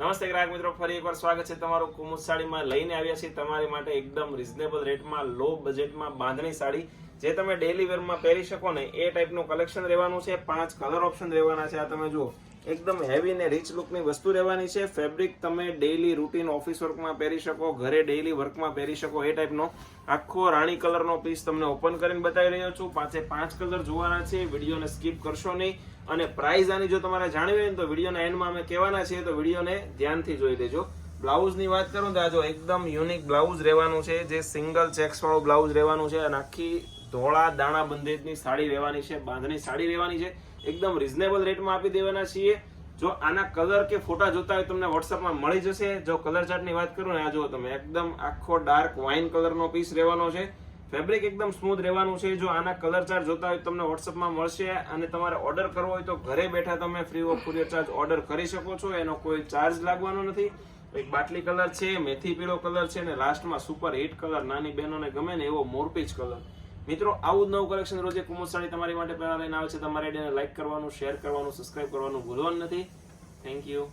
નમસ્તે ગ્રાહક મિત્રો, ફરી એકવાર સ્વાગત છે તમારું કુમુદ સાડીમાં. લઈને આવ્યા છીએ તમારી માટે એકદમ રીઝનેબલ રેટમાં, લો બજેટમાં બાંધણી સાડી જે તમે ડેલી વેરમાં પહેરી શકો ને એ ટાઈપનું કલેક્શન રહેવાનું છે. 5 કલર ઓપ્શન રહેવાના છે. આ તમે જુઓ, એકદમ હેવી ને રીચ લુકની વસ્તુ રહેવાની છે. ફેબ્રિક તમે ડેલી રૂટીન ઓફિસ વર્કમાં પહેરી શકો, ઘરે ડેલી વર્કમાં પહેરી શકો એ ટાઈપનો આખો રાણી કલરનો પીસ તમને ઓપન કરીને બતાવી રહ્યો છું. 5 કલર જોવાના છે. વિડીયોને સ્કીપ કરશો નહીં. અને પ્રાઇસ આની જો તમારે જાણવી હોય ને તો વિડીયોના એન્ડમાં અમે કહેવાના છીએ, તો વિડીયોને ધ્યાનથી જોઈ લેજો. બ્લાઉઝની વાત કરું તો આ જો એકદમ યુનિક બ્લાઉઝ રહેવાનું છે, જે સિંગલ ચેક્સ વાળું બ્લાઉઝ રહેવાનું છે અને આખી ધોળા દાણા બંધેજની સાડી રહેવાની છે, બાંધણી સાડી રહેવાની છે. એકદમ રીઝનેબલ રેટમાં આપી દેવાના છીએ. જો આના કલર કે ફોટા જોતા હોય તમને વોટ્સઅપમાં મળી જશે. જો કલર ચાર્ટની વાત કરું ને આ જો તમે એકદમ આખો ડાર્ક વાઇન કલરનો પીસ રહેવાનો છે. ફેબ્રિક એકદમ સ્મૂથ રહેવાનું છે. જો આના કલર ચાર્ટ જોતા હોય તમને વોટ્સઅપમાં મળશે અને તમારે ઓર્ડર કરવો હોય તો ઘરે બેઠા તમે free of courier charge order કરી શકો છો. એનો કોઈ ચાર્જ લાગવાનો નથી. એક બાટલી કલર છે, મેથી પીળો કલર છે અને લાસ્ટમાં સુપર હિટ કલર, નાની બહેનોને ગમે ને એવો મોરપીચ કલર. મિત્રો, આવું જ નવું કલેક્શન રોજે કુમુદ સાડી તમારી માટે પહેલા લઈને આવે છે. તમારે એને લાઈક કરવાનું, શેર કરવાનું, સબસ્ક્રાઇબ કરવાનું ભૂલવાનું નથી. Thank you.